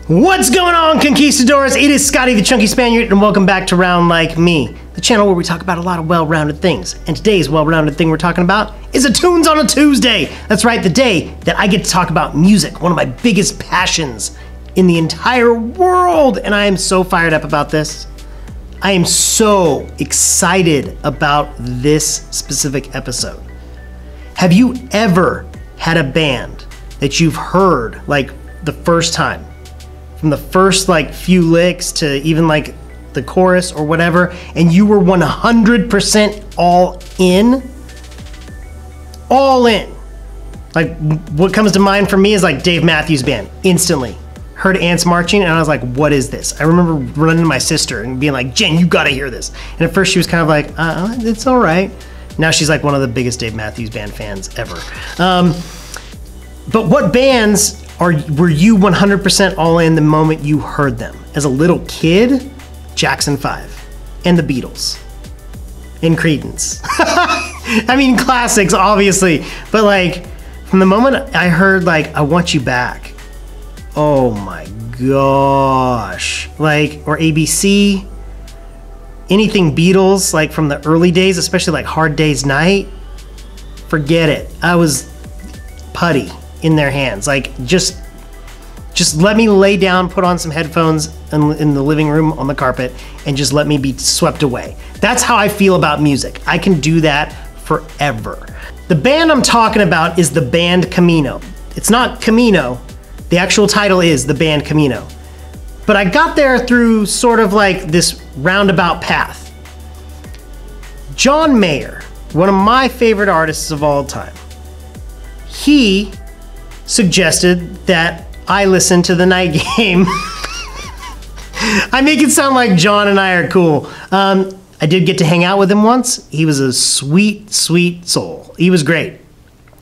What's going on, conquistadors? It is Scotty the Chunky Spaniard, and welcome back to Round Like Me, the channel where we talk about a lot of well-rounded things. And today's well-rounded thing we're talking about is a Tunes on a Tuesday. That's right, the day that I get to talk about music, one of my biggest passions in the entire world. And I am so fired up about this. I am so excited about this specific episode. Have you ever had a band that you've heard like the first time? From the first like few licks to even like the chorus or whatever, and you were 100% all in? All in. Like, what comes to mind for me is like Dave Matthews Band. Instantly. Heard ants marching and I was like, what is this? I remember running to my sister and being like, Jen, you gotta hear this. And at first she was kind of like, it's all right. Now she's like one of the biggest Dave Matthews Band fans ever. But what bands were you 100% all in the moment you heard them? As a little kid, Jackson 5 and the Beatles and Creedence. I mean, classics, obviously, but like from the moment I heard like I Want You Back, oh my gosh, like, or ABC, anything Beatles, like from the early days, especially like Hard Day's Night, forget it. I was putty in their hands. Like, just let me lay down, put on some headphones in the living room on the carpet, and just let me be swept away. That's how I feel about music. I can do that forever. The band I'm talking about is the band Camino. It's not Camino. The actual title is the band Camino. But I got there through sort of like this roundabout path. John Mayer, one of my favorite artists of all time, he suggested that I listen to the Night Game. I make it sound like John and I are cool. I did get to hang out with him once. He was a sweet, sweet soul. He was great.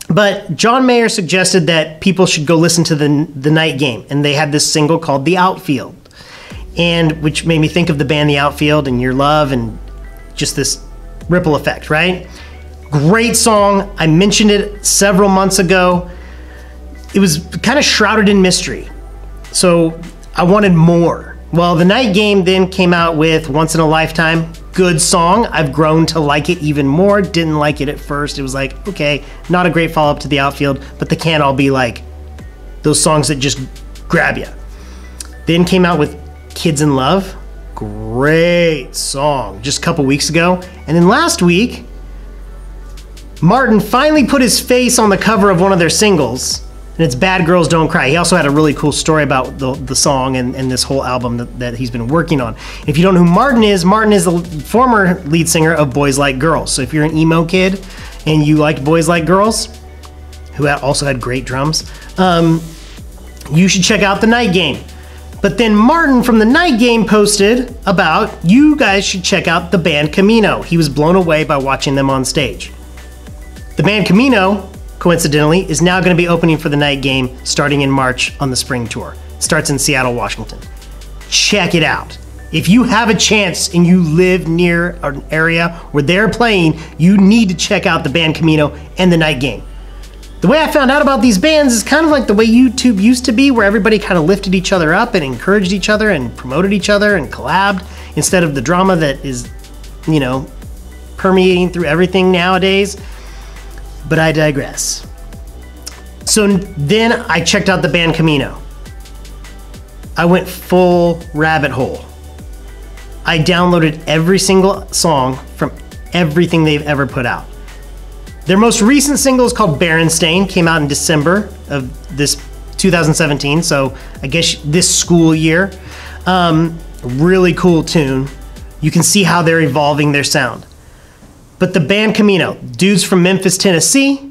But John Mayer suggested that people should go listen to the Night Game, and they had this single called The Outfield, and which made me think of the band The Outfield and Your Love and just this ripple effect, right? Great song. I mentioned it several months ago. It was kind of shrouded in mystery, so I wanted more. Well, the Night Game then came out with Once in a Lifetime. Good song. I've grown to like it even more. Didn't like it at first. It was like, okay, not a great follow-up to The Outfield, but they can't all be like those songs that just grab you. Then came out with Kids in Love. Great song. Just a couple weeks ago. And then last week, Martin finally put his face on the cover of one of their singles, and it's Bad Girls Don't Cry. He also had a really cool story about the song and this whole album that he's been working on. If you don't know who Martin is the former lead singer of Boys Like Girls. So if you're an emo kid and you liked Boys Like Girls, who also had great drums, you should check out the Night Game. But then Martin from the Night Game posted about, you guys should check out the band Camino. He was blown away by watching them on stage. The band Camino, coincidentally, is now going to be opening for the Night Game starting in March on the spring tour. It starts in Seattle, Washington. Check it out. If you have a chance and you live near an area where they're playing, you need to check out the band Camino and the Night Game. The way I found out about these bands is kind of like the way YouTube used to be, where everybody kind of lifted each other up and encouraged each other and promoted each other and collabed, instead of the drama that is, you know, permeating through everything nowadays. But I digress. So then I checked out the band Camino. I went full rabbit hole. I downloaded every single song from everything they've ever put out. Their most recent single is called Berenstain, came out in December of this 2017, so I guess this school year. Really cool tune. You can see how they're evolving their sound. But the band Camino, dudes from Memphis, Tennessee.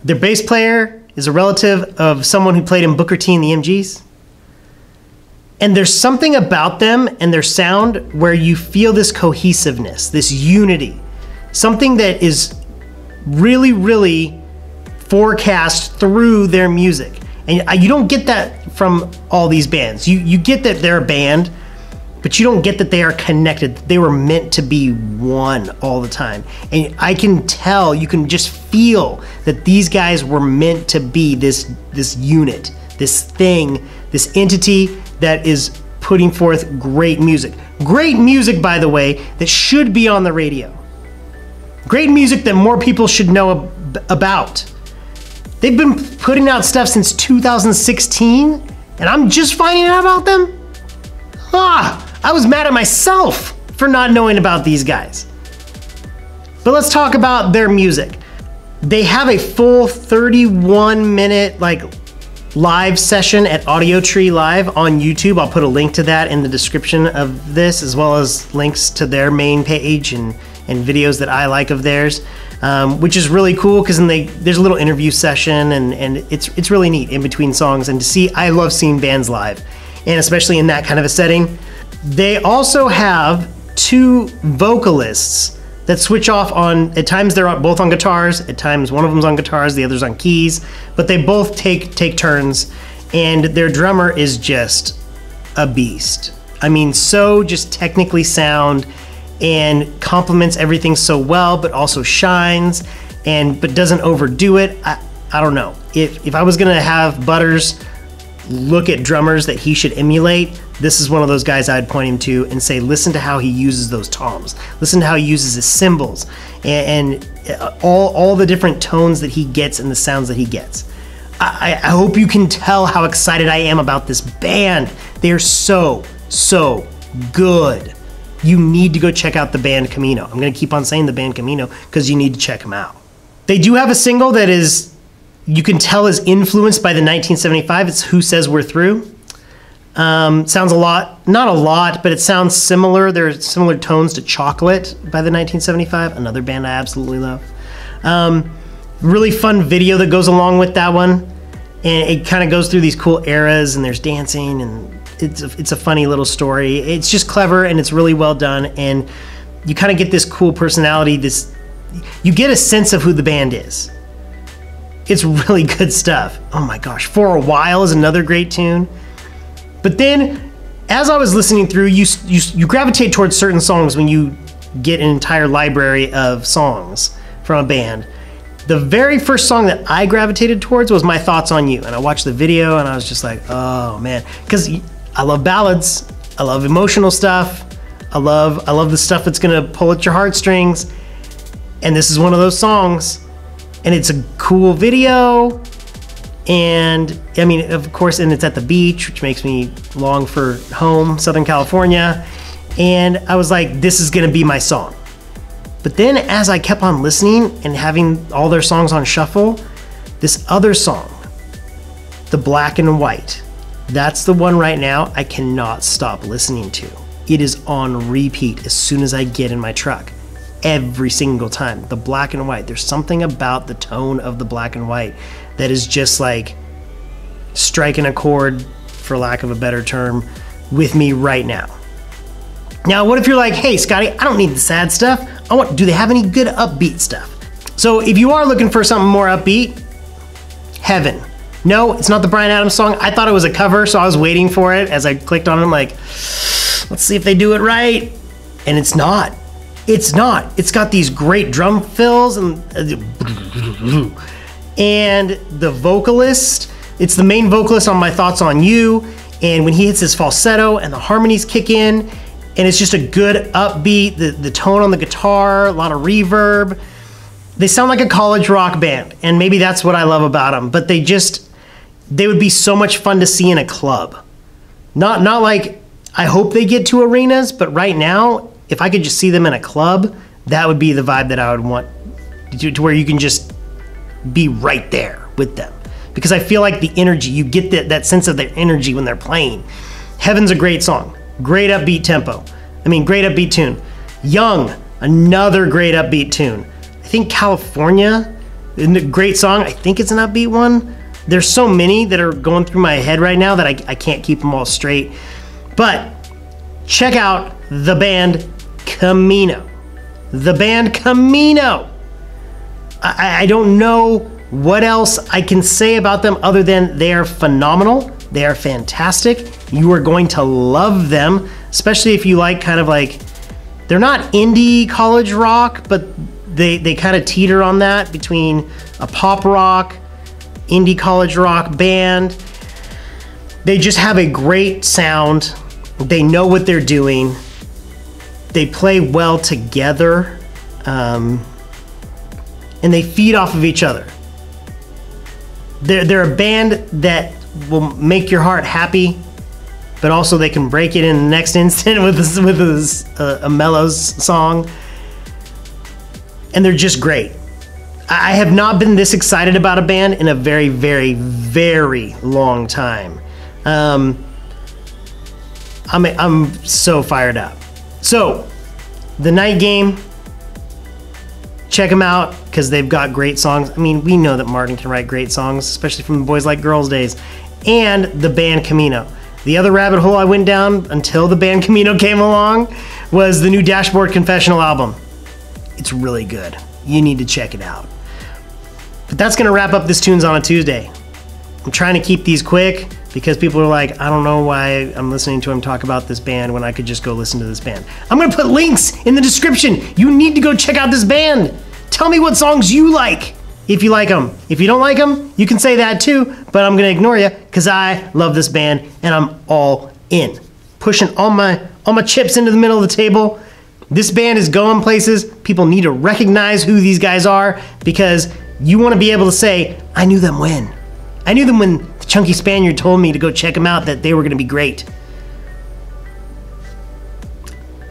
Their bass player is a relative of someone who played in Booker T and the MGs. And there's something about them and their sound where you feel this cohesiveness, this unity. Something that is really, really forecast through their music. And you don't get that from all these bands. You get that they're a band, but you don't get that they are connected. They were meant to be one all the time. And I can tell, you can just feel that these guys were meant to be this unit, this thing this entity that is putting forth great music. Great music, by the way, that should be on the radio. Great music that more people should know about. They've been putting out stuff since 2016, and I'm just finding out about them? I was mad at myself for not knowing about these guys. But let's talk about their music. They have a full 31-minute live session at Audiotree Live on YouTube. I'll put a link to that in the description of this, as well as links to their main page and videos that I like of theirs, which is really cool because there's a little interview session and it's really neat in between songs. And to see, I love seeing bands live, and especially in that kind of a setting. They also have 2 vocalists that switch off on, at times they're both on guitars, at times one of them's on guitars, the other's on keys, but they both take turns, and their drummer is just a beast. I mean, so just technically sound and complements everything so well, but also shines, but doesn't overdo it. I don't know. If I was gonna have Butters look at drummers that he should emulate, this is one of those guys I'd point him to and say, listen to how he uses those toms. Listen to how he uses his cymbals and all the different tones that he gets and the sounds that he gets. I hope you can tell how excited I am about this band. They're so good. You need to go check out the band Camino. I'm gonna keep on saying the band Camino because you need to check them out. They do have a single that is, you can tell is influenced by the 1975. It's Who Says We're Through. Sounds a lot, not a lot, but it sounds similar. There are similar tones to Chocolate by the 1975, another band I absolutely love. Really fun video that goes along with that one. And it kind of goes through these cool eras, and there's dancing, and it's a funny little story. It's just clever, and it's really well done, and you kind of get this cool personality, you get a sense of who the band is. It's really good stuff. Oh my gosh, For a While is another great tune. But then, as I was listening through, you gravitate towards certain songs when you get an entire library of songs from a band. The very first song that I gravitated towards was My Thoughts on You, and I watched the video and I was just like, oh man, because I love ballads, I love emotional stuff, I love the stuff that's gonna pull at your heartstrings, and this is one of those songs, and it's a cool video. And I mean, of course, and it's at the beach, which makes me long for home, Southern California. And I was like, this is gonna be my song. But then as I kept on listening and having all their songs on shuffle, this other song, The Black and White, that's the one right now I cannot stop listening to. It is on repeat as soon as I get in my truck. Every single time. The Black and White. There's something about the tone of the Black and White that is just like striking a chord, for lack of a better term, with me right now. Now, what if you're like, hey, Scotty, I don't need the sad stuff. Do they have any good upbeat stuff? So if you are looking for something more upbeat, Heaven. No, it's not the Bryan Adams song. I thought it was a cover, so I was waiting for it. As I clicked on it, I'm like, let's see if they do it right. And it's not. It's not. It's got these great drum fills and the vocalist, it's the main vocalist on My Thoughts on You, and when he hits his falsetto and the harmonies kick in, and it's just a good upbeat, the tone on the guitar, a lot of reverb. They sound like a college rock band, and maybe that's what I love about them, but they would be so much fun to see in a club. Not like, I hope they get to arenas, but right now, if I could just see them in a club, that would be the vibe that I would want, to where you can just be right there with them. Because I feel like the energy, you get that sense of their energy when they're playing. Heaven's a great song. Great upbeat tempo. I mean, great upbeat tune. Young, another great upbeat tune. I think California, a great song. I think it's an upbeat one. There's so many that are going through my head right now that I can't keep them all straight. But check out the band Camino. The band Camino. I don't know what else I can say about them other than they are phenomenal. They are fantastic. You are going to love them, especially if you like kind of like, they're not indie college rock, but they kind of teeter on that between a pop rock, indie college rock band. They just have a great sound. They know what they're doing. They play well together. And they feed off of each other. They're a band that will make your heart happy, but also they can break it in the next instant with a mellow song. And they're just great. I have not been this excited about a band in a very, very, very long time. I'm so fired up. So, The Night Game, check them out because they've got great songs. I mean, we know that Martin can write great songs, especially from the Boys Like Girls days. And the band Camino. The other rabbit hole I went down until the band Camino came along was the new Dashboard Confessional album. It's really good. You need to check it out. But that's going to wrap up this Tunes on a Tuesday. I'm trying to keep these quick because people are like, I don't know why I'm listening to him talk about this band when I could just go listen to this band. I'm going to put links in the description. You need to go check out this band. Tell me what songs you like, if you like them. If you don't like them, you can say that too, but I'm going to ignore you because I love this band and I'm all in. Pushing all my chips into the middle of the table. This band is going places. People need to recognize who these guys are because you want to be able to say, I knew them when. I knew them when the Chunky Spaniard told me to go check them out, that they were going to be great.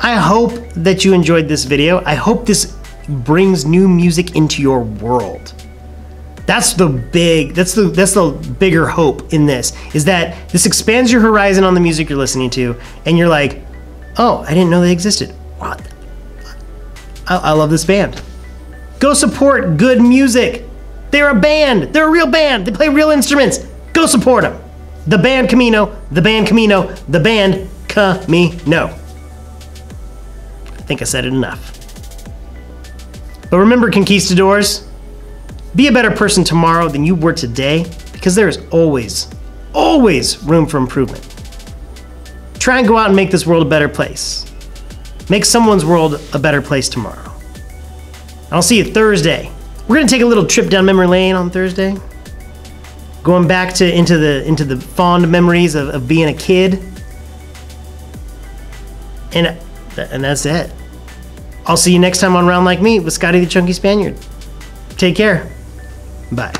I hope that you enjoyed this video. I hope this brings new music into your world. That's the bigger hope in this, is that this expands your horizon on the music you're listening to, and you're like, oh, I didn't know they existed. What? I love this band. Go support good music. They're a band. They're a real band. They play real instruments. Go support them. The band Camino, the band Camino, the band Camino. I think I said it enough. But remember, conquistadors, be a better person tomorrow than you were today, because there is always, always room for improvement. Try and go out and make this world a better place. Make someone's world a better place tomorrow. I'll see you Thursday. We're gonna take a little trip down memory lane on Thursday. Going back into the fond memories of being a kid. And that's it. I'll see you next time on Round Like Me with Scotty the Chunky Spaniard. Take care. Bye.